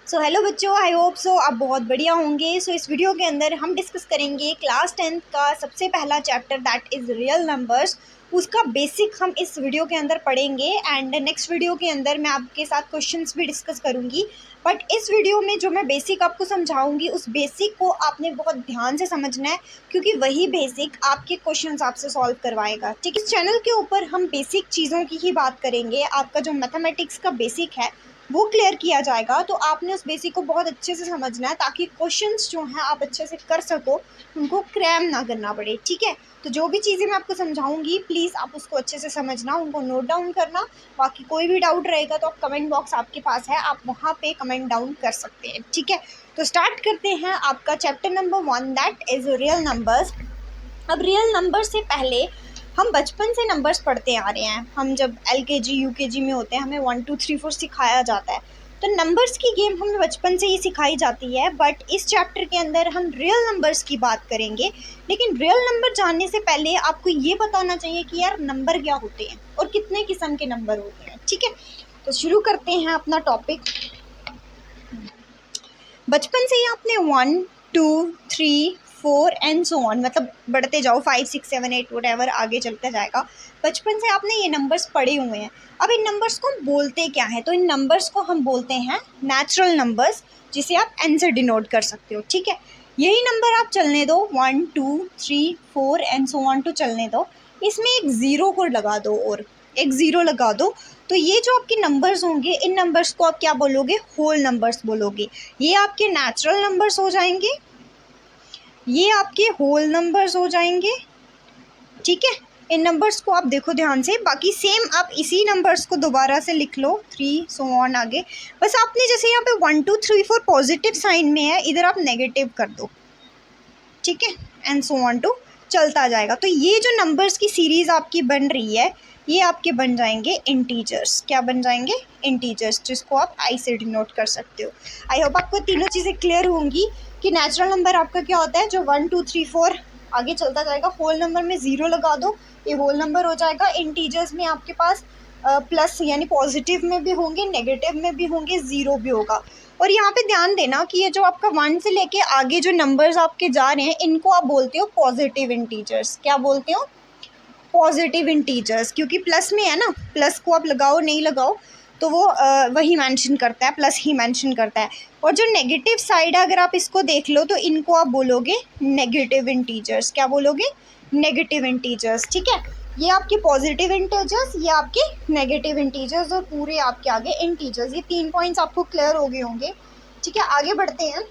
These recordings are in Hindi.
सो हेलो बच्चों, आई होप सो आप बहुत बढ़िया होंगे। सो इस वीडियो के अंदर हम डिस्कस करेंगे क्लास 10th का सबसे पहला chapter that is real numbers. उसका बेसिक हम इस वीडियो के अंदर पढ़ेंगे एंड नेक्स्ट वीडियो के अंदर मैं आपके साथ क्वेश्चंस भी डिस्कस करूंगी। बट इस वीडियो में जो मैं बेसिक आपको समझाऊंगी उस बेसिक को आपने बहुत ध्यान से समझना है, क्योंकि वही बेसिक आपके क्वेश्चंस आपसे सॉल्व करवाएगा। ठीक है, इस चैनल के ऊपर हम बेसिक चीज़ों की ही बात करेंगे। आपका जो मैथमेटिक्स का बेसिक है वो क्लियर किया जाएगा, तो आपने उस बेसिक को बहुत अच्छे से समझना है ताकि क्वेश्चंस जो हैं आप अच्छे से कर सको, उनको क्रैम ना करना पड़े। ठीक है, तो जो भी चीज़ें मैं आपको समझाऊंगी प्लीज़ आप उसको अच्छे से समझना, उनको नोट डाउन करना। बाकी कोई भी डाउट रहेगा तो आप कमेंट बॉक्स आपके पास है, आप वहाँ पे कमेंट डाउन कर सकते हैं। ठीक है, तो स्टार्ट करते हैं आपका chapter number 1 that is real numbers. अब रियल नंबर से पहले हम बचपन से नंबर्स पढ़ते आ रहे हैं। हम जब LKG UKG में होते हैं हमें 1 2 3 4 सिखाया जाता है, तो नंबर्स की गेम हमें बचपन से ही सिखाई जाती है। बट इस चैप्टर के अंदर हम रियल नंबर्स की बात करेंगे। लेकिन रियल नंबर जानने से पहले आपको ये बताना चाहिए कि यार नंबर क्या होते हैं और कितने किस्म के नंबर होते हैं। ठीक है, तो शुरू करते हैं अपना टॉपिक। बचपन से ही आपने 1 2 3 4 एंड सो ऑन, मतलब बढ़ते जाओ 5 6 7 8 वट आगे चलता जाएगा। बचपन से आपने ये नंबर्स पढ़े हुए हैं। अब इन नंबर्स को हम बोलते क्या है, तो इन नंबर्स को हम बोलते हैं नेचुरल नंबर्स, जिसे आप एन से डिनोट कर सकते हो। ठीक है, यही नंबर आप चलने दो 1 2 3 4 एंड सो ऑन टू चलने दो। इसमें एक ज़ीरो को लगा दो और एक ज़ीरो लगा दो, तो ये जो आपके नंबर्स होंगे इन नंबर्स को आप क्या बोलोगे, होल नंबर्स बोलोगे। ये आपके नेचुरल नंबर्स हो जाएंगे, ये आपके होल नंबर्स हो जाएंगे। ठीक है, इन नंबर्स को आप देखो ध्यान से। बाकी सेम आप इसी नंबर्स को दोबारा से लिख लो 3 सो ऑन आगे। बस आपने जैसे यहाँ पे 1 2 3 4 पॉजिटिव साइन में है, इधर आप नेगेटिव कर दो। ठीक है, एंड सो ऑन टू चलता जाएगा। तो ये जो नंबर्स की सीरीज़ आपकी बन रही है ये आपके बन जाएंगे इंटीजर्स। क्या बन जाएंगे, इंटीजर्स, जिसको आप आई से डिनोट कर सकते हो। आई होप आपको तीनों चीज़ें क्लियर होंगी कि नेचुरल नंबर आपका क्या होता है, जो 1 2 3 4 आगे चलता जाएगा। होल नंबर में ज़ीरो लगा दो, ये होल नंबर हो जाएगा। इंटीजर्स में आपके पास प्लस यानी पॉजिटिव में भी होंगे, नेगेटिव में भी होंगे, ज़ीरो भी होगा। और यहाँ पे ध्यान देना कि ये जो आपका 1 से लेके आगे जो नंबर्स आपके जा रहे हैं इनको आप बोलते हो पॉजिटिव इंटीजर्स। क्या बोलते हो, पॉजिटिव इंटीजर्स, क्योंकि प्लस में है ना, प्लस को आप लगाओ नहीं लगाओ तो वो वही मेंशन करता है, प्लस ही मेंशन करता है। और जो नेगेटिव साइड है अगर आप इसको देख लो तो इनको आप बोलोगे नेगेटिव इंटीजर्स। क्या बोलोगे, नेगेटिव इंटीजर्स। ठीक है, ये आपके पॉजिटिव इंटीजर्स, ये आपके नेगेटिव इंटीजर्स और पूरे आपके आगे इंटीजर्स। ये 3 पॉइंट्स आपको क्लियर हो गए होंगे। ठीक है, आगे बढ़ते हैं।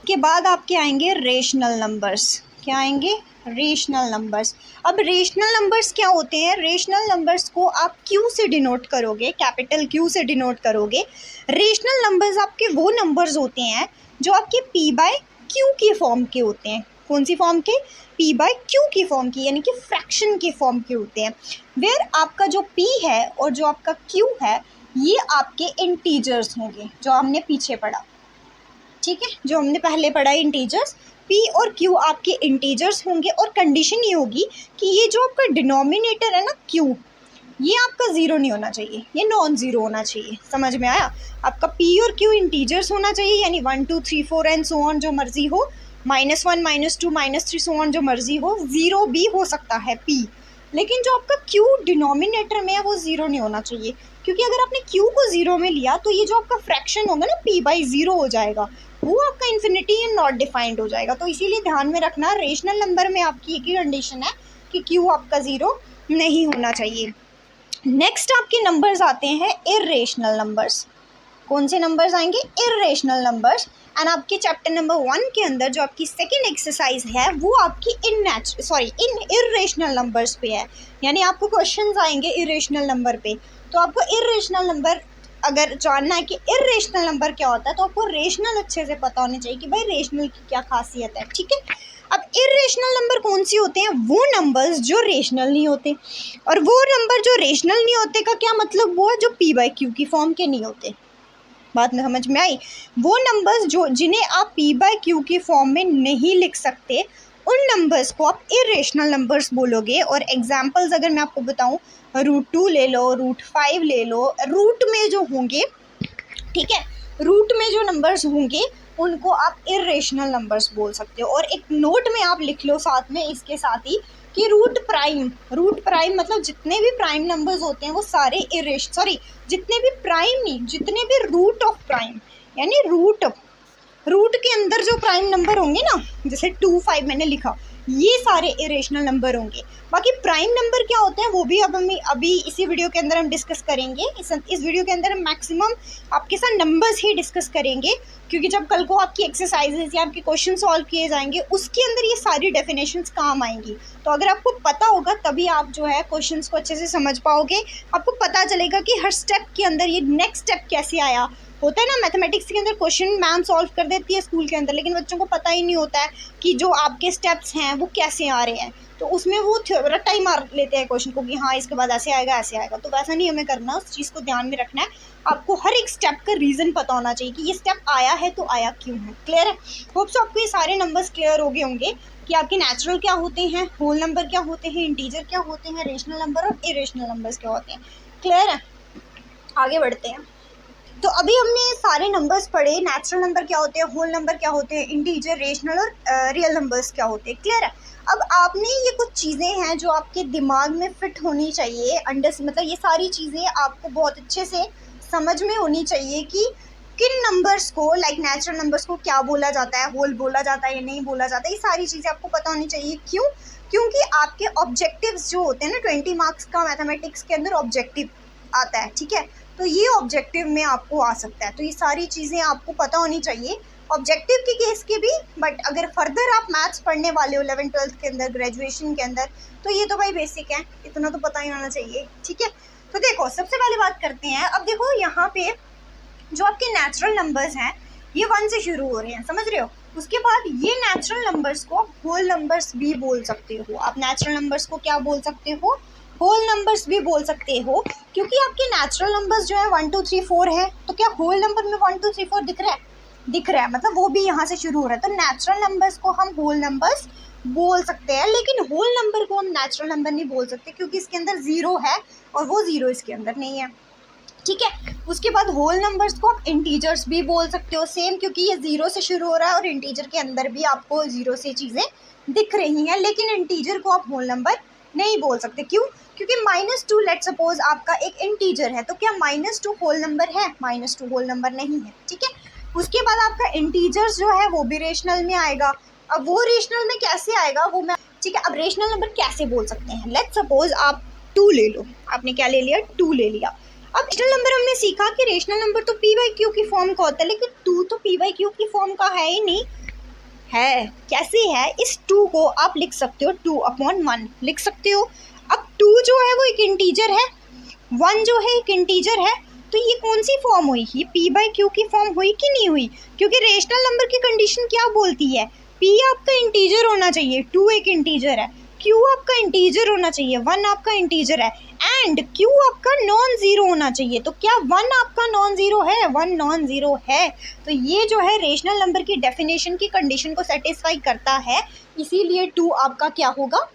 के बाद आपके आएंगे रेशनल नंबर्स। क्या आएंगे, रेशनल नंबर्स। अब रेशनल नंबर्स क्या होते हैं, रेशनल नंबर्स को आप क्यू से डिनोट करोगे, कैपिटल क्यू से डिनोट करोगे। रेशनल नंबर्स आपके वो नंबर्स होते हैं जो आपके पी बाय क्यू के फॉर्म के होते हैं। कौन सी फॉर्म के, पी बाय क्यू की फॉर्म की, यानी कि फ्रैक्शन के फॉर्म के होते हैं। वेयर आपका जो पी है और जो आपका क्यू है ये आपके इंटीजर्स होंगे, जो हमने पीछे पढ़ा। ठीक है, जो हमने पहले पढ़ा इंटीजर्स, पी और क्यू आपके इंटीजर्स होंगे। और कंडीशन ये होगी कि ये जो आपका डिनोमिनेटर है ना क्यू, ये आपका ज़ीरो नहीं होना चाहिए, ये नॉन ज़ीरो होना चाहिए। समझ में आया, आपका पी और क्यू इंटीजर्स होना चाहिए, यानी 1 2 3 4 एंड सो ऑन जो मर्जी हो, -1 -2 -3 सो ऑन जो मर्जी हो। ज़ीरो भी हो सकता है पी, लेकिन जो आपका क्यू डिनोमिनेटर में है वो ज़ीरो नहीं होना चाहिए, क्योंकि अगर आपने क्यू को ज़ीरो में लिया तो ये जो आपका फ्रैक्शन होगा ना पी बाई ज़ीरो हो जाएगा, वो आपका इन्फिनिटी एंड नॉट डिफाइंड हो जाएगा। तो इसीलिए ध्यान में रखना, रेशनल नंबर में आपकी एक ही कंडीशन है कि क्यू आपका ज़ीरो नहीं होना चाहिए। नेक्स्ट आपके नंबर्स आते हैं इर्रेशनल नंबर्स। कौन से नंबर्स आएंगे, इर्रेशनल नंबर्स। एंड आपके चैप्टर नंबर 1 के अंदर जो आपकी सेकेंड एक्सरसाइज है वो आपकी इन इर्रेशनल नंबर्स पे है, यानी आपको क्वेश्चंस आएंगे इर्रेशनल नंबर पे। तो आपको इर्रेशनल नंबर अगर जानना है कि इर्रेशनल नंबर क्या होता है तो आपको रेशनल अच्छे से पता होना चाहिए कि भाई रेशनल की क्या खासियत है। ठीक है, अब इर्रेशनल नंबर कौन सी होते हैं, वो नंबर्स जो रेशनल नहीं होते। और वो नंबर जो रेशनल नहीं होते का क्या मतलब, वो है जो पी बाई क्यू की फॉर्म के नहीं होते। बात में समझ में आई, वो नंबर्स जो जिन्हें आप पी बाई क्यू की फॉर्म में नहीं लिख सकते उन नंबर्स को आप इरेशनल नंबर्स बोलोगे। और एग्जांपल्स अगर मैं आपको बताऊं, √2 ले लो, √5 ले लो, रूट में जो होंगे, ठीक है, रूट में जो नंबर्स होंगे उनको आप इरेशनल नंबर्स बोल सकते हो। और एक नोट में आप लिख लो साथ में इसके साथ ही कि रूट प्राइम मतलब जितने भी प्राइम नंबर्स होते हैं वो सारे जितने भी प्राइम नहीं, जितने भी रूट ऑफ प्राइम, यानी रूट के अंदर जो प्राइम नंबर होंगे ना, जैसे 2, 5 मैंने लिखा, ये सारे इरेशनल नंबर होंगे। बाकी प्राइम नंबर क्या होते हैं वो भी अब हम अभी इसी वीडियो के अंदर हम डिस्कस करेंगे। इस वीडियो के अंदर हम मैक्सिमम आपके साथ नंबर्स ही डिस्कस करेंगे, क्योंकि जब कल को आपकी एक्सरसाइजेज या आपके क्वेश्चन सॉल्व किए जाएंगे उसके अंदर ये सारी डेफिनेशंस काम आएंगी। तो अगर आपको पता होगा तभी आप जो है क्वेश्चंस को अच्छे से समझ पाओगे, आपको पता चलेगा कि हर स्टेप के अंदर ये नेक्स्ट स्टेप कैसे आया। होता है ना मैथमेटिक्स के अंदर क्वेश्चन मैम सॉल्व कर देती है स्कूल के अंदर, लेकिन बच्चों को पता ही नहीं होता है कि जो आपके स्टेप्स हैं वो कैसे आ रहे हैं, तो उसमें वो रट्टा ही मार लेते हैं क्वेश्चन को कि हाँ इसके बाद ऐसे आएगा। तो वैसा नहीं हमें करना, उस चीज़ को ध्यान में रखना है। आपको हर एक स्टेप का रीज़न पता होना चाहिए कि ये स्टेप आया है तो आया क्यों है। क्लियर है? होप्स आपको ये सारे नंबर्स क्लियर हो गए होंगे कि आपके नेचुरल क्या होते हैं, होल नंबर क्या होते हैं, इंटीजर क्या होते हैं, रेशनल नंबर और इरेशनल नंबर्स क्या होते हैं। क्लियर है? आगे बढ़ते हैं। तो अभी हमने सारे नंबर्स पढ़े, नेचुरल नंबर क्या होते हैं, होल नंबर क्या होते हैं, इंटीजर, रेशनल और रियल नंबर्स क्या होते हैं। क्लियर है? अब आपने ये कुछ चीज़ें हैं जो आपके दिमाग में फिट होनी चाहिए, मतलब ये सारी चीज़ें आपको बहुत अच्छे से समझ में होनी चाहिए कि किन नंबर्स को, लाइक नेचुरल नंबर्स को क्या बोला जाता है, होल बोला जाता है या नहीं बोला जाता है। ये सारी चीज़ें आपको पता होनी चाहिए। क्यों? क्योंकि आपके ऑब्जेक्टिव्स जो होते हैं ना, 20 मार्क्स का मैथमेटिक्स के अंदर ऑब्जेक्टिव आता है, ठीक है, तो ये ऑब्जेक्टिव में आपको आ सकता है। तो ये सारी चीज़ें आपको पता होनी चाहिए ऑब्जेक्टिव के केस के भी। बट अगर फर्दर आप मैथ्स पढ़ने वाले हो 11th 12th के अंदर, ग्रेजुएशन के अंदर, तो ये तो भाई बेसिक है, इतना तो पता ही होना चाहिए। ठीक है, तो देखो सबसे पहले बात करते हैं। अब देखो यहाँ पे जो आपके नेचुरल नंबर्स हैं ये 1 से शुरू हो रहे हैं, समझ रहे हो। उसके बाद ये नेचुरल नंबर्स को होल नंबर्स भी बोल सकते हो आप। नेचुरल नंबर्स को क्या बोल सकते हो? होल नंबर्स भी बोल सकते हो, क्योंकि आपके नेचुरल नंबर्स जो है 1 2 3 4 है, तो क्या होल नंबर में 1 2 3 4 दिख रहा है? दिख रहा है, मतलब वो भी यहाँ से शुरू हो रहा है। तो नेचुरल नंबर्स को हम होल नंबर्स बोल सकते हैं, लेकिन होल नंबर को हम नेचुरल नंबर नहीं बोल सकते, क्योंकि इसके अंदर 0 है और वो 0 इसके अंदर नहीं है। ठीक है, उसके बाद होल नंबर्स को आप इंटीजर्स भी बोल सकते हो, सेम, क्योंकि ये 0 से शुरू हो रहा है और इंटीजर के अंदर भी आपको 0 से चीज़ें दिख रही हैं, लेकिन इंटीजर को आप होल नंबर नहीं बोल सकते। क्यों? क्योंकि -2 लेट सपोज आपका एक इंटीजर है, तो क्या -2 होल नंबर है? -2 होल नंबर नहीं है। ठीक है, उसके बाद आपका इंटीजर्स जो है वो भी रेशनल में आएगा। अब वो रेशनल में कैसे आएगा वो मैं, ठीक है, अब रेशनल नंबर कैसे बोल सकते हैं? लेट सपोज आप 2 ले लो, आपने क्या ले लिया? 2 ले लिया। अब रेशनल नंबर हमने सीखा कि रेशनल नंबर तो p/q की फॉर्म का होता है, लेकिन 2 तो p/q की फॉर्म का है ही नहीं। है कैसे है? इस 2 को आप लिख सकते हो 2/1 लिख सकते हो। अब 2 जो है वो एक इंटीजर है, 1 जो है एक इंटीजर है, तो ये कौन सी फॉर्म हुई? ये p/q की फॉर्म हुई कि नहीं हुई? क्योंकि रेशनल नंबर की कंडीशन क्या बोलती है? p आपका इंटीजर होना चाहिए, 2 एक इंटीजर है, q आपका इंटीजर होना चाहिए, 1 आपका इंटीजर है, एंड q आपका नॉन ज़ीरो होना चाहिए। तो क्या 1 आपका नॉन ज़ीरो है? 1 नॉन ज़ीरो है, तो ये जो है रेशनल नंबर की डेफिनेशन की कंडीशन को सेटिस्फाई करता है, इसीलिए 2 आपका क्या होगा?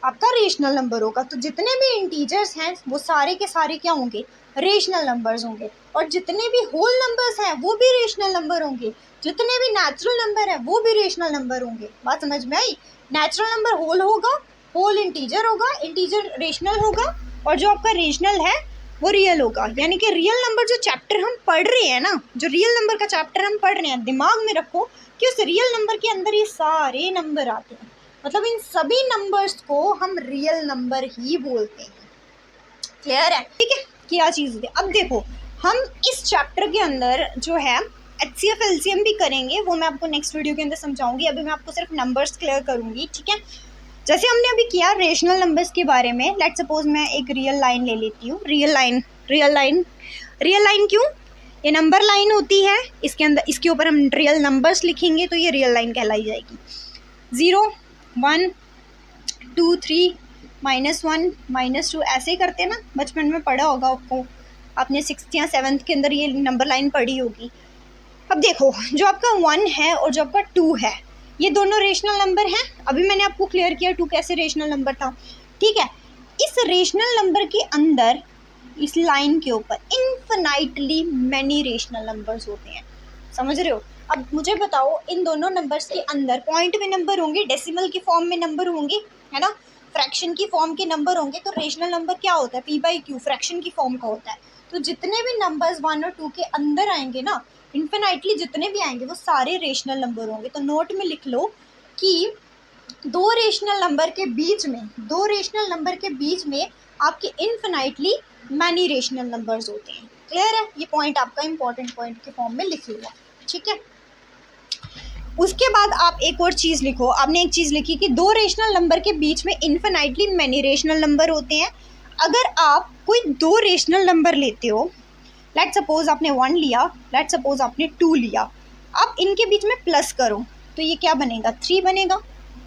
आपका रेशनल नंबर होगा। तो जितने भी इंटीजर्स हैं वो सारे के सारे क्या होंगे? रेशनल नंबर्स होंगे। और जितने भी होल नंबर्स हैं वो भी रेशनल नंबर होंगे, जितने भी नेचुरल नंबर हैं वो भी रेशनल नंबर होंगे। बात समझ में आई? नेचुरल नंबर होल होगा, होल इंटीजर होगा, इंटीजर रेशनल होगा, और जो आपका रेशनल है वो रियल होगा। यानी कि रियल नंबर जो चैप्टर हम पढ़ रहे हैं ना, जो रियल नंबर का चैप्टर हम पढ़ रहे हैं, दिमाग में रखो कि उस रियल नंबर के अंदर ये सारे नंबर आते हैं, मतलब इन सभी नंबर्स को हम रियल नंबर ही बोलते हैं। क्लियर है? ठीक है, क्या चीज़ है। अब देखो हम इस चैप्टर के अंदर जो है HCF LCM भी करेंगे, वो मैं आपको नेक्स्ट वीडियो के अंदर समझाऊंगी। अभी मैं आपको सिर्फ नंबर्स क्लियर करूंगी। ठीक है, जैसे हमने अभी किया रेशनल नंबर्स के बारे में, लेट सपोज मैं एक रियल लाइन ले लेती हूँ। रियल लाइन क्यों? ये नंबर लाइन होती है, इसके अंदर इसके ऊपर हम रियल नंबर्स लिखेंगे तो ये रियल लाइन कहलाई जाएगी। 0 1 2 3 -1 -2 ऐसे करते ना, बचपन में पढ़ा होगा आपको, आपने 6th या 7th के अंदर ये नंबर लाइन पढ़ी होगी। अब देखो जो आपका 1 है और जो आपका 2 है, ये दोनों रेशनल नंबर हैं। अभी मैंने आपको क्लियर किया 2 कैसे रेशनल नंबर था। ठीक है, इस रेशनल नंबर के अंदर इस लाइन के ऊपर इन्फिनाइटली मैनी रेशनल नंबर्स होते हैं, समझ रहे हो। अब मुझे बताओ, इन दोनों नंबर्स के अंदर पॉइंट में नंबर होंगे, डेसिमल की फॉर्म में नंबर होंगे, है ना, फ्रैक्शन की फॉर्म के नंबर होंगे, तो रेशनल नंबर क्या होता है, p/q फ्रैक्शन की फॉर्म का होता है। तो जितने भी नंबर्स 1 और 2 के अंदर आएंगे ना, इन्फिनाइटली जितने भी आएंगे वो सारे रेशनल नंबर होंगे। तो नोट में लिख लो कि दो रेशनल नंबर के बीच में आपके इन्फिनाइटली मैनी रेशनल नंबर्स होते हैं। क्लियर है, ये पॉइंट आपका इंपॉर्टेंट पॉइंट के फॉर्म में लिख लिया, ठीक है। उसके बाद आप एक और चीज़ लिखो, आपने एक चीज़ लिखी कि दो रेशनल नंबर के बीच में इन्फिनाइटली मैनी रेशनल नंबर होते हैं। अगर आप कोई दो रेशनल नंबर लेते हो, लेट सपोज आपने 1 लिया, लेट सपोज आपने 2 लिया, आप इनके बीच में प्लस करो तो ये क्या बनेगा, 3 बनेगा,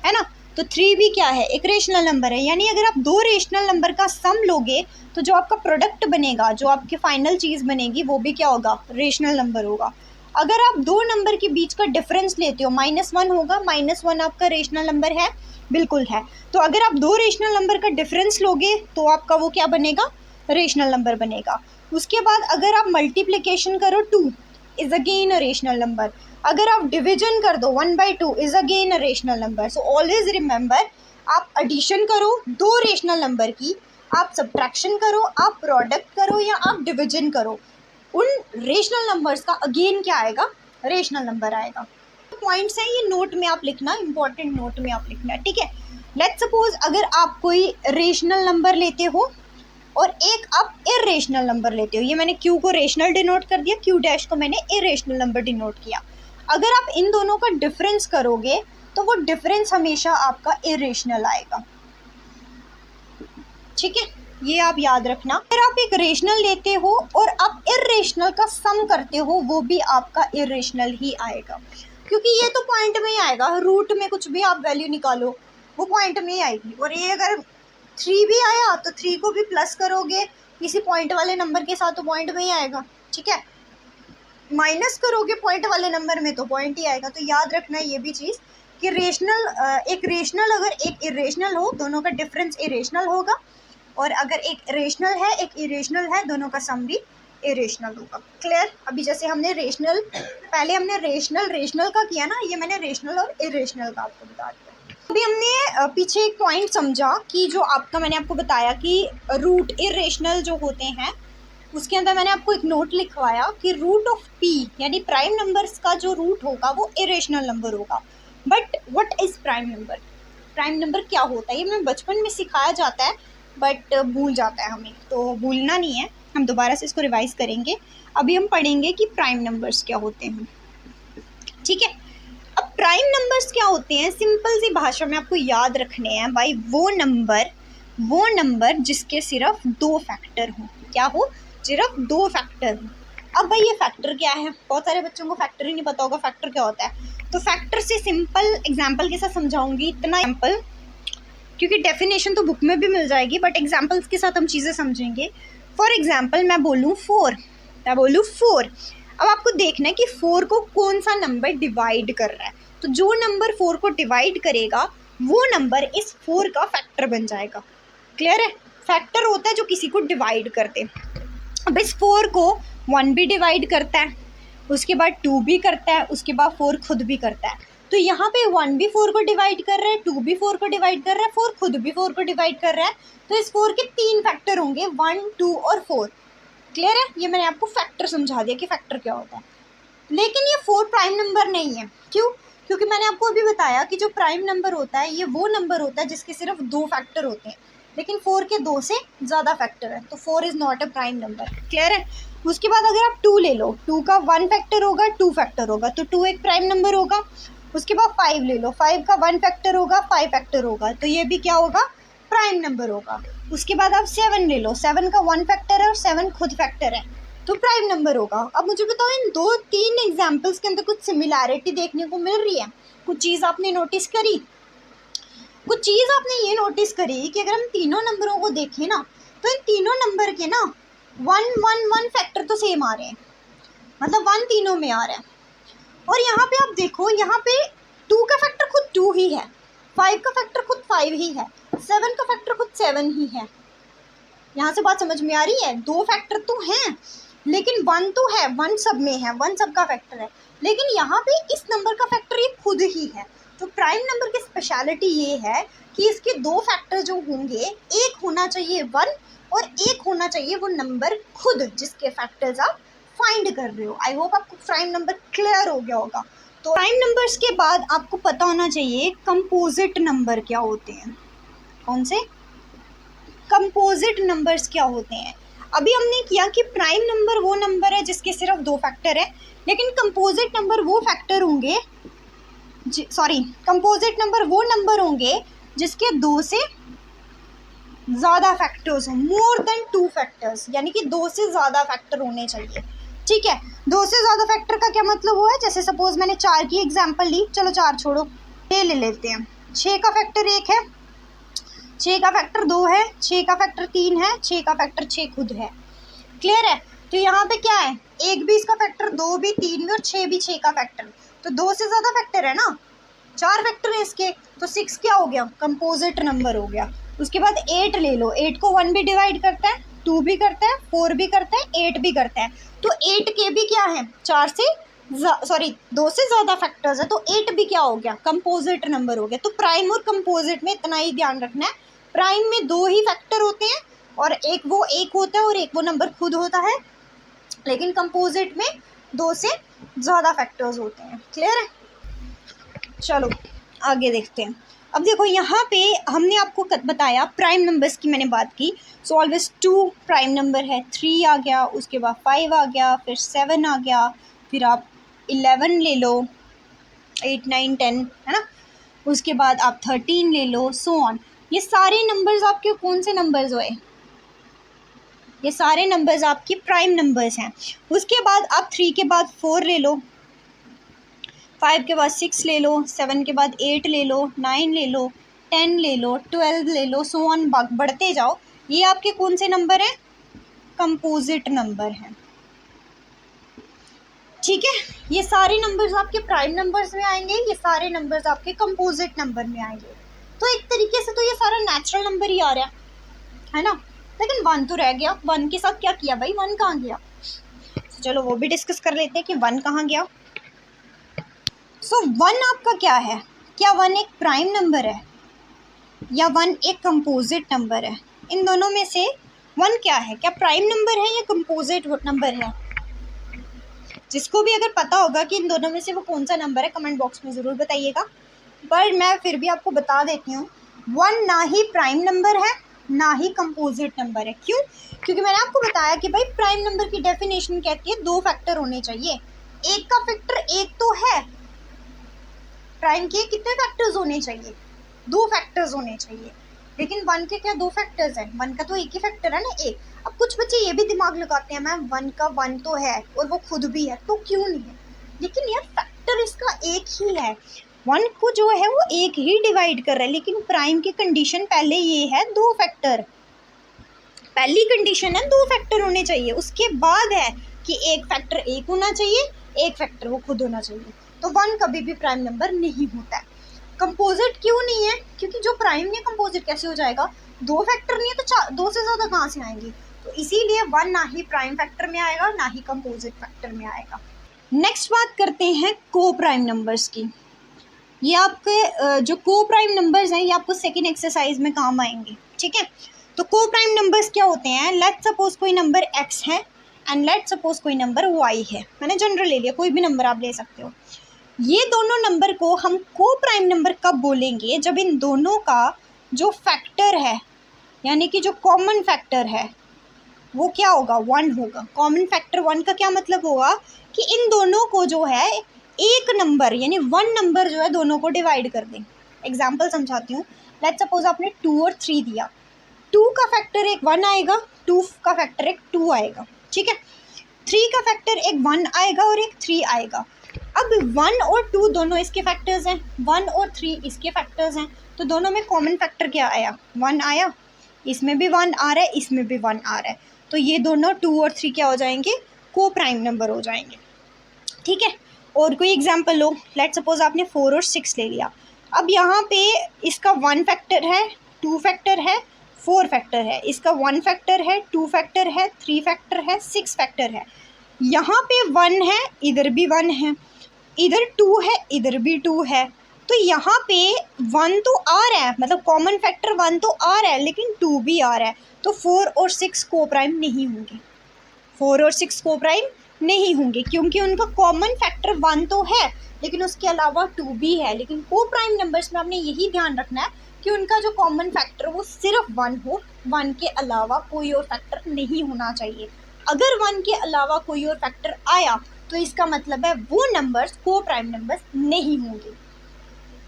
है ना। तो 3 भी क्या है, एक रेशनल नंबर है। यानी अगर आप दो रेशनल नंबर का सम लोगे तो जो आपका प्रोडक्ट बनेगा, जो आपकी फाइनल चीज़ बनेगी, वो भी क्या होगा, रेशनल नंबर होगा। अगर आप दो नंबर के बीच का डिफरेंस लेते हो, -1 होगा, -1 आपका रेशनल नंबर है, बिल्कुल है। तो अगर आप दो रेशनल नंबर का डिफरेंस लोगे तो आपका वो क्या बनेगा, रेशनल नंबर बनेगा। उसके बाद अगर आप मल्टीप्लिकेशन करो 2 is again a rational number. अगर आप डिवीजन कर दो 1/2 is again a rational number. So always remember, आप एडिशन करो दो रेशनल नंबर की, आप सब्ट्रैक्शन करो, आप प्रोडक्ट करो या आप डिवीजन करो, उन रेशनल नंबर्स का अगेन क्या आएगा, रेशनल नंबर आएगा। पॉइंट्स हैं, ये नोट में आप लिखना, इंपॉर्टेंट नोट में आप लिखना, ठीक है। लेट्स सपोज अगर आप कोई रेशनल नंबर लेते हो और एक आप इरेशनल नंबर लेते हो, ये मैंने क्यू को रेशनल डिनोट कर दिया, क्यू डैश को मैंने इरेशनल नंबर डिनोट किया। अगर आप इन दोनों का डिफरेंस करोगे तो वो डिफरेंस हमेशा आपका इरेशनल आएगा, ठीक है, ये आप याद रखना। अगर आप एक रेशनल लेते हो और आप इरेशनल का सम करते हो, वो भी आपका इरेशनल ही आएगा, क्योंकि ये तो पॉइंट में ही आएगा। रूट में कुछ भी आप वैल्यू निकालो वो पॉइंट में ही आएगी। और ये अगर 3 भी आया तो 3 को भी प्लस करोगे किसी पॉइंट वाले नंबर के साथ तो पॉइंट में ही आएगा, ठीक है। माइनस करोगे पॉइंट वाले नंबर में तो पॉइंट ही आएगा। तो याद रखना ये भी चीज़ कि रेशनल, एक रेशनल अगर एक इरेशनल हो, दोनों का डिफरेंस इरेशनल होगा, और अगर एक रेशनल है एक इरेशनल है, दोनों का सम भी इरेशनल होगा। क्लियर। अभी जैसे हमने रेशनल, पहले हमने रेशनल का किया ना, ये मैंने रेशनल और इरेशनल का आपको बता दिया। अभी हमने पीछे एक पॉइंट समझा कि जो आपका, मैंने आपको बताया कि रूट इरेशनल जो होते हैं, उसके अंदर मैंने आपको एक नोट लिखवाया कि रूट ऑफ p यानी प्राइम नंबर्स का जो रूट होगा वो इरेशनल नंबर होगा। But what is prime number, prime number क्या होता है, ये हमें बचपन में सिखाया जाता है बट भूल जाता है हमें, तो भूलना नहीं है, हम दोबारा से इसको रिवाइज करेंगे। अभी हम पढ़ेंगे कि प्राइम नंबर्स क्या होते हैं, ठीक है। अब प्राइम नंबर्स क्या होते हैं, सिंपल सी भाषा में आपको याद रखने हैं भाई, वो नंबर जिसके सिर्फ 2 फैक्टर हों। क्या हो, सिर्फ 2 फैक्टर हों। अब भाई ये फैक्टर क्या है, बहुत सारे बच्चों को फैक्टर ही नहीं पता होगा फैक्टर क्या होता है। तो फैक्टर से सिंपल एग्जाम्पल के साथ समझाऊंगी, इतना एग्जाम्पल, क्योंकि डेफिनेशन तो बुक में भी मिल जाएगी बट एग्जाम्पल्स के साथ हम चीज़ें समझेंगे। फॉर एग्जाम्पल मैं बोलूँ 4, अब आपको देखना है कि 4 को कौन सा नंबर डिवाइड कर रहा है। तो जो नंबर 4 को डिवाइड करेगा वो नंबर इस 4 का फैक्टर बन जाएगा। क्लियर है, फैक्टर होता है जो किसी को डिवाइड करते। अब इस 4 को 1 भी डिवाइड करता है, उसके बाद 2 भी करता है, उसके बाद 4 खुद भी करता है। तो यहाँ पे 1 भी 4 को डिवाइड कर रहा है, 2 भी 4 को डिवाइड कर रहा है, 4 खुद भी 4 को डिवाइड कर रहा है। तो इस 4 के 3 फैक्टर होंगे, 1, 2 और 4। क्लियर है, ये मैंने आपको फैक्टर समझा दिया कि फैक्टर क्या होता है। लेकिन ये 4 प्राइम नंबर नहीं है, क्यों? क्योंकि मैंने आपको अभी बताया कि जो प्राइम नंबर होता है ये वो नंबर होता है जिसके सिर्फ 2 फैक्टर होते हैं, लेकिन 4 के 2 से ज़्यादा फैक्टर है, तो 4 is not a prime number. Clear है। उसके बाद अगर आप 2 ले लो, 2 का 1 फैक्टर होगा, 2 फैक्टर होगा, तो 2 एक प्राइम नंबर होगा। उसके बाद 5 ले लो, 5 का 1 फैक्टर होगा, 5 फैक्टर होगा, तो ये भी क्या होगा, प्राइम नंबर होगा। उसके बाद आप 7 ले लो, 7 का 1 फैक्टर है और 7 खुद फैक्टर है, तो प्राइम नंबर होगा। अब मुझे बताओ इन 2-3 एग्जाम्पल्स के अंदर कुछ सिमिलैरिटी देखने को मिल रही है, कुछ चीज़ आपने नोटिस करी, कुछ चीज़ आपने ये नोटिस करी कि अगर हम तीनों नंबरों को देखें ना, तो इन तीनों नंबर के ना 1 फैक्टर तो सेम आ रहे हैं, मतलब 1 तीनों में आ रहा है। और यहाँ पे आप देखो, यहाँ पे 2 का फैक्टर खुद 2 ही है, 5 का फैक्टर खुद 5 ही है, 7 का फैक्टर खुद 7 ही है। यहाँ से बात समझ में आ रही है? दो फैक्टर तो हैं लेकिन वन तो है, वन सब में है, वन सबका फैक्टर है, लेकिन यहाँ पे इस नंबर का फैक्टर ये खुद ही है। तो प्राइम नंबर की स्पेशलिटी ये है कि इसके दो फैक्टर जो होंगे, एक होना चाहिए वन और एक होना चाहिए वो नंबर खुद जिसके फैक्टर्स आप फाइंड कर रहे हो। आई होप आपको प्राइम नंबर क्लियर हो गया होगा। तो प्राइम नंबर्स के बाद आपको पता होना चाहिए कंपोजिट नंबर क्या होते हैं। कौन से? कंपोजिट नंबर्स क्या होते हैं। अभी हमने किया कि प्राइम नंबर वो नंबर है जिसके सिर्फ दो फैक्टर है, लेकिन कंपोजिट नंबर वो फैक्टर होंगे, कंपोजिट नंबर वो नंबर होंगे जिसके दो से ज़्यादा फैक्टर्स हों, मोर देन टू फैक्टर्स, यानी कि दो से ज़्यादा फैक्टर होने चाहिए। ठीक है, दो से ज़्यादा फैक्टर का क्या मतलब हुआ है? जैसे सपोज मैंने 4 की एग्जांपल ली, चलो 4 छोड़ो, 6 ले लेते हैं। 6 का फैक्टर 1 है, 6 का फैक्टर 2 है, 6 का फैक्टर 3 है, 6 का फैक्टर 6 खुद है। क्लियर है? तो यहाँ पे क्या है, 1 भी इसका फैक्टर, 2 भी, 3 भी और 6 भी 6 का फैक्टर। तो 2 से ज़्यादा फैक्टर है ना, 4 फैक्टर है इसके, तो 6 क्या हो गया? कंपोजिट नंबर हो गया। उसके बाद 8 ले लो, 8 को 1 भी डिवाइड करता है, 2 भी करता है, 4 भी करता है, 8 भी करता है। तो 8 के भी क्या है? 2 से ज़्यादा फैक्टर्स है, तो 8 भी क्या हो गया? कंपोजिट नंबर हो गया। तो प्राइम और कंपोजिट में इतना ही ध्यान रखना है, प्राइम में 2 ही फैक्टर होते हैं और एक होता है और एक वो नंबर खुद होता है, लेकिन कंपोजिट में 2 से ज़्यादा फैक्टर्स होते हैं। क्लियर है? चलो आगे देखते हैं। अब देखो यहाँ पे हमने आपको बताया प्राइम नंबर्स की, मैंने बात की। सो ऑलवेज 2 प्राइम नंबर है, 3 आ गया, उसके बाद 5 आ गया, फिर 7 आ गया, फिर आप 11 ले लो, 8 9 10 है ना, उसके बाद आप 13 ले लो, सो ऑन। ये सारे नंबर्स आपके कौन से नंबर्स हुए? ये सारे नंबर्स आपके प्राइम नंबर्स हैं। उसके बाद आप 3 के बाद 4 ले लो, 5 के बाद 6 ले लो, 7 के बाद 8 ले लो, 9 ले लो, 10 ले लो, 12 ले लो, सो ऑन बढ़ते जाओ। ये आपके कौन से नंबर हैं? कंपोजिट नंबर हैं। ठीक है, ये सारे नंबर्स आपके प्राइम नंबर्स में आएंगे, ये सारे नंबर्स आपके कंपोजिट नंबर में आएंगे। तो एक तरीके से तो ये सारा नेचुरल नंबर ही आ रहा है ना, लेकिन 1 तो रह गया। 1 के साथ क्या किया भाई? 1 कहाँ गया? तो चलो वो भी डिस्कस कर लेते हैं कि 1 कहाँ गया। सो 1 आपका क्या है? क्या 1 एक प्राइम नंबर है या 1 एक कंपोजिट नंबर है? इन दोनों में से 1 क्या है? क्या प्राइम नंबर है या कंपोजिट नंबर है? जिसको भी अगर पता होगा कि इन दोनों में से वो कौन सा नंबर है, कमेंट बॉक्स में ज़रूर बताइएगा। पर मैं फिर भी आपको बता देती हूँ, 1 ना ही प्राइम नंबर है ना ही कंपोजिट नंबर है। क्यों? क्योंकि मैंने आपको बताया कि भाई प्राइम नंबर की डेफिनेशन कहती है 2 फैक्टर होने चाहिए। एक का फैक्टर 1 तो है, प्राइम के कितने फैक्टर्स होने चाहिए? 2 फैक्टर्स होने चाहिए, लेकिन 1 के क्या 2 फैक्टर्स हैं? 1 का तो एक ही फैक्टर है ना, 1। अब कुछ बच्चे ये भी दिमाग लगाते हैं, मैम 1 का 1 तो है और वो खुद भी है, तो क्यों नहीं है? लेकिन यार फैक्टर इसका एक ही है, 1 को जो है वो एक ही डिवाइड कर रहा है, लेकिन प्राइम की कंडीशन पहले ये है 2 फैक्टर। पहली कंडीशन है 2 फैक्टर होने चाहिए, उसके बाद है कि एक फैक्टर 1 होना चाहिए, एक फैक्टर वो खुद होना चाहिए। तो 1 कभी भी प्राइम नंबर नहीं होता है। कंपोजिट क्यों नहीं है? क्योंकि जो प्राइम है कंपोजिट कैसे हो जाएगा? 2 फैक्टर नहीं है तो 2 से ज़्यादा कहाँ से आएंगे? तो इसीलिए 1 ना ही प्राइम फैक्टर में आएगा ना ही कंपोजिट फैक्टर में आएगा। नेक्स्ट बात करते हैं को प्राइम नंबर्स की। ये आपके जो को प्राइम नंबर्स हैं ये आपको सेकेंड एक्सरसाइज में काम आएंगे। ठीक है, तो को प्राइम नंबर्स क्या होते हैं? लेट्स सपोज कोई नंबर x है एंड लेट्स सपोज कोई नंबर y है। मैंने जनरल ले लिया, कोई भी नंबर आप ले सकते हो। ये दोनों नंबर को हम को प्राइम नंबर कब बोलेंगे? जब इन दोनों का जो फैक्टर है, यानी कि जो कॉमन फैक्टर है वो क्या होगा? 1 होगा। कॉमन फैक्टर 1 का क्या मतलब होगा? कि इन दोनों को जो है एक नंबर यानी 1 नंबर जो है दोनों को डिवाइड कर दें। एग्जाम्पल समझाती हूँ। लेट्स सपोज आपने 2 और 3 दिया, 2 का फैक्टर एक 1 आएगा, 2 का फैक्टर एक 2 आएगा। ठीक है, 3 का फैक्टर एक 1 आएगा और एक 3 आएगा। अब 1 और 2 दोनों इसके फैक्टर्स हैं, 1 और 3 इसके फैक्टर्स हैं, तो दोनों में कॉमन फैक्टर क्या आया? 1 आया। इसमें भी 1 आ रहा है, इसमें भी 1 आ रहा है, तो ये दोनों 2 और 3 क्या हो जाएंगे? को प्राइम नंबर हो जाएंगे। ठीक है, और कोई एग्जांपल लो। लेट्स सपोज आपने 4 और 6 ले लिया। अब यहाँ पे इसका 1 फैक्टर है, 2 फैक्टर है, 4 फैक्टर है, इसका 1 फैक्टर है, 2 फैक्टर है, 3 फैक्टर है, 6 फैक्टर है। यहाँ पे 1 है, इधर भी 1 है, इधर 2 है, इधर भी 2 है। तो यहाँ पे 1 तो आ रहा है, मतलब कॉमन फैक्टर 1 तो आ रहा है, लेकिन 2 भी आ रहा है। तो 4 और 6 को प्राइम नहीं होंगे, 4 और 6 को प्राइम नहीं होंगे, क्योंकि उनका कॉमन फैक्टर 1 तो है, लेकिन उसके अलावा 2 भी है। लेकिन को प्राइम नंबर्स में आपने यही ध्यान रखना है कि उनका जो कॉमन फैक्टर वो सिर्फ 1 हो, 1 के अलावा कोई और फैक्टर नहीं होना चाहिए। अगर 1 के अलावा कोई और फैक्टर आया तो इसका मतलब है वो नंबर्स को प्राइम नंबर्स नहीं होंगे।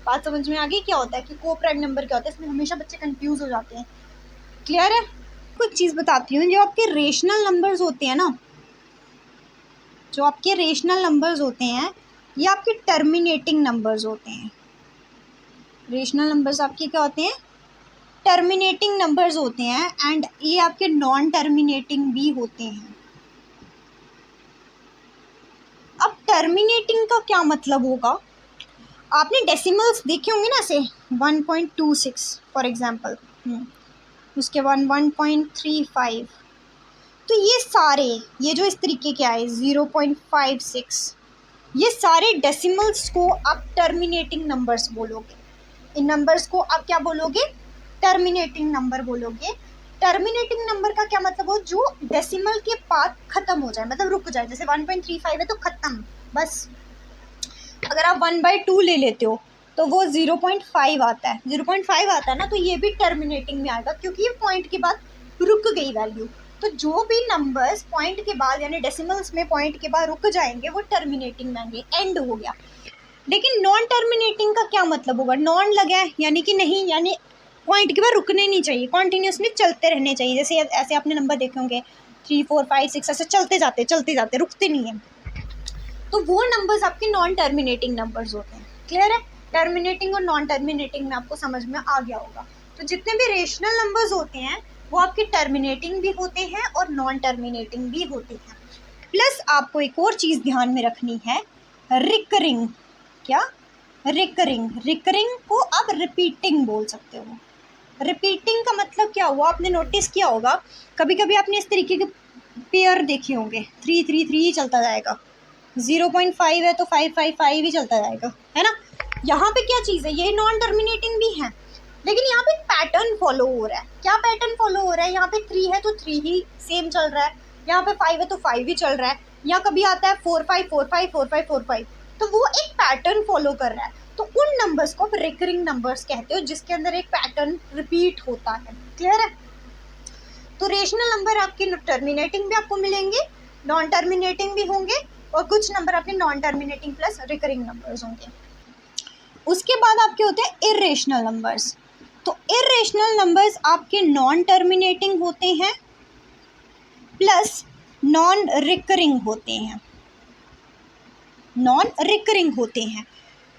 बात समझ में आ गई क्या होता है कि को प्राइम नंबर क्या होता है? इसमें हमेशा बच्चे कंफ्यूज हो जाते हैं। क्लियर है? कुछ चीज़ बताती हूँ, जो आपके रेशनल नंबर्स होते हैं ना, जो आपके रेशनल नंबर्स होते हैं, ये आपके टर्मिनेटिंग नंबर्स होते हैं। रेशनल नंबर्स आपके क्या होते हैं? टर्मिनेटिंग नंबर्स होते हैं, एंड ये आपके नॉन टर्मिनेटिंग भी होते हैं। अब टर्मिनेटिंग का क्या मतलब होगा? आपने डेसिमल्स देखे होंगे ना, से 1.26 फॉर एग्जांपल, उसके बाद 1.35, तो ये सारे, ये जो इस तरीके के आए 0.56, ये सारे डेसिमल्स को आप टर्मिनेटिंग नंबर्स बोलोगे। इन नंबर्स को आप क्या बोलोगे? टर्मिनेटिंग नंबर बोलोगे। टर्मिनेटिंग नंबर का क्या मतलब हो? जो डेसिमल के बाद खत्म हो जाए, मतलब रुक जाए। जैसे 1.35 है तो खत्म, बस। अगर आप 1/2 ले लेते हो तो वो 0.5 आता है, 0.5 आता है ना, तो ये भी टर्मिनेटिंग में आएगा, क्योंकि ये पॉइंट के बाद रुक गई वैल्यू। तो जो भी नंबर्स पॉइंट के बाद यानी डेसिमल्स में पॉइंट के बाद रुक जाएंगे वो टर्मिनेटिंग में आएंगे, एंड हो गया। लेकिन नॉन टर्मिनेटिंग का क्या मतलब होगा? नॉन लगा है यानी कि नहीं, यानी पॉइंट के बाद रुकने नहीं चाहिए, कॉन्टीन्यूसली चलते रहने चाहिए। जैसे ऐसे आपने नंबर देखे होंगे 3, 4, 5, 6, ऐसे चलते जाते रुकते नहीं है, तो वो नंबर्स आपके नॉन टर्मिनेटिंग नंबर्स होते हैं। क्लियर है? टर्मिनेटिंग और नॉन टर्मिनेटिंग में आपको समझ में आ गया होगा। तो जितने भी रेशनल नंबर्स होते हैं वो आपके टर्मिनेटिंग भी होते हैं और नॉन टर्मिनेटिंग भी होते हैं। प्लस आपको एक और चीज़ ध्यान में रखनी है, रिकरिंग। क्या? रिकरिंग को आप रिपीटिंग बोल सकते हो। रिपीटिंग का मतलब क्या हुआ? आपने नोटिस किया होगा, कभी कभी आपने इस तरीके के पेयर देखे होंगे, 3, 3, 3 ही चलता जाएगा, 0.5 है तो 5, 5, 5 ही चलता जाएगा, है ना। यहाँ पे क्या चीज़ है? ये नॉन टर्मिनेटिंग भी है, लेकिन यहाँ पे पैटर्न फॉलो हो रहा है। क्या पैटर्न फॉलो हो रहा है? यहाँ पे 3 है तो 3 ही सेम चल रहा है, यहाँ पे 5 है तो 5 ही चल रहा है, यहाँ कभी आता है 4, 5, 4, 5, 4, 5, 4, 5, तो वो एक पैटर्न फॉलो कर रहा है। तो उन नंबर्स को आप रिकरिंग नंबर्स कहते हो, जिसके अंदर एक पैटर्न रिपीट होता है। क्लियर है? तो रेशनल नंबर आपके टर्मिनेटिंग भी आपको मिलेंगे, नॉन टर्मिनेटिंग भी होंगे, और कुछ नंबर आपके non terminating plus recurring numbers होंगे। उसके बाद आपके होते हैं इर्रेशनल नंबर्स। तो इर्रेशनल नंबर्स आपके नॉन टर्मिनेटिंग होते हैं प्लस नॉन रिकरिंग होते हैं। नॉन रिकरिंग होते हैं।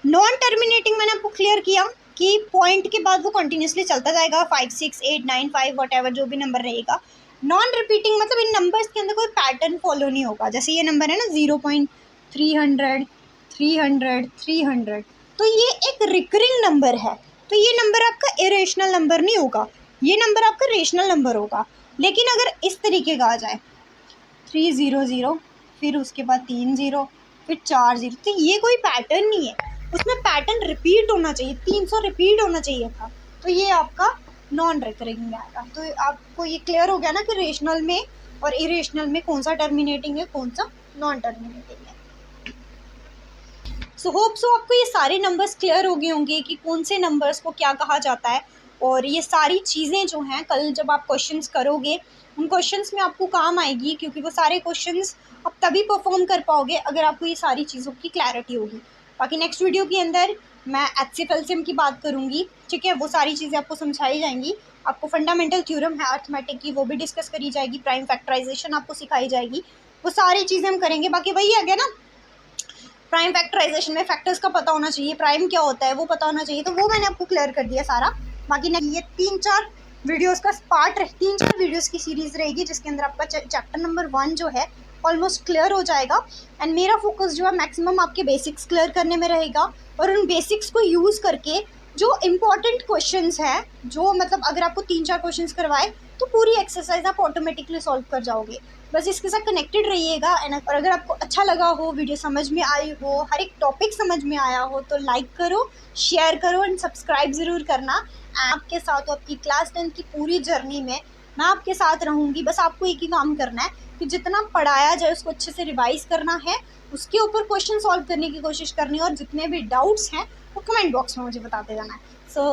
नॉन टर्मिनेटिंग मैंने आपको क्लियर किया कि पॉइंट के बाद वो कंटिन्यूसली चलता जाएगा, 5, 6, 8, 9, 5 वॉटएवर जो भी नंबर रहेगा। नॉन रिपीटिंग मतलब इन नंबर्स के अंदर कोई पैटर्न फॉलो नहीं होगा। जैसे ये नंबर है ना 0.300, 300, 300, तो ये एक रिकरिंग नंबर है, तो ये नंबर आपका इरेशनल नंबर नहीं होगा, ये नंबर आपका रेशनल नंबर होगा। लेकिन अगर इस तरीके का आ जाए 300, फिर उसके बाद 30, फिर 40, तो ये कोई पैटर्न नहीं है, उसमें पैटर्न रिपीट होना चाहिए, 300 रिपीट होना चाहिए था, तो ये आपका नॉन रिकरिंग में आएगा। तो आपको ये क्लियर हो गया ना कि रेशनल में और इरेशनल में कौन सा टर्मिनेटिंग है, कौन सा नॉन टर्मिनेटिंग है। सो होप सो आपको ये सारे नंबर्स क्लियर हो गए होंगे कि कौन से नंबर्स को क्या कहा जाता है, और ये सारी चीज़ें जो हैं कल जब आप क्वेश्चंस करोगे उन क्वेश्चंस में आपको काम आएगी, क्योंकि वो सारे क्वेश्चंस आप तभी परफॉर्म कर पाओगे अगर आपको ये सारी चीज़ों की क्लैरिटी होगी। बाकी नेक्स्ट वीडियो के अंदर मैं HCF LCM की बात करूँगी, ठीक है, वो सारी चीज़ें आपको समझाई जाएंगी। आपको फंडामेंटल थ्योरम है अर्थमेटिक की, वो भी डिस्कस करी जाएगी, प्राइम फैक्टराइजेशन आपको सिखाई जाएगी, वो सारी चीज़ें हम करेंगे। बाकी वही है ना, प्राइम फैक्टराइजेशन में फैक्टर्स का पता होना चाहिए, प्राइम क्या होता है वो पता होना चाहिए, तो वो मैंने आपको क्लियर कर दिया सारा। बाकी नहीं, ये 3-4 वीडियोस का पार्ट 3-4 वीडियोस की सीरीज़ रहेगी, जिसके अंदर आपका चैप्टर नंबर 1 जो है ऑलमोस्ट क्लियर हो जाएगा। एंड मेरा फोकस जो है मैक्सिमम आपके बेसिक्स क्लियर करने में रहेगा, और उन बेसिक्स को यूज़ करके जो इम्पॉर्टेंट क्वेश्चंस हैं, जो मतलब अगर आपको 3-4 क्वेश्चंस करवाए तो पूरी एक्सरसाइज आप ऑटोमेटिकली सॉल्व कर जाओगे। बस इसके साथ कनेक्टेड रहिएगा। और अगर आपको अच्छा लगा हो, वीडियो समझ में आई हो, हर एक टॉपिक समझ में आया हो, तो लाइक करो, शेयर करो एंड सब्सक्राइब ज़रूर करना। आपके साथ हो आपकी क्लास 10 की पूरी जर्नी में मैं आपके साथ रहूँगी। बस आपको एक ही काम करना है कि जितना पढ़ाया जाए उसको अच्छे से रिवाइज़ करना है, उसके ऊपर क्वेश्चन सॉल्व करने की कोशिश करनी है, और जितने भी डाउट्स हैं वो कमेंट बॉक्स में मुझे बताते जाना है। सो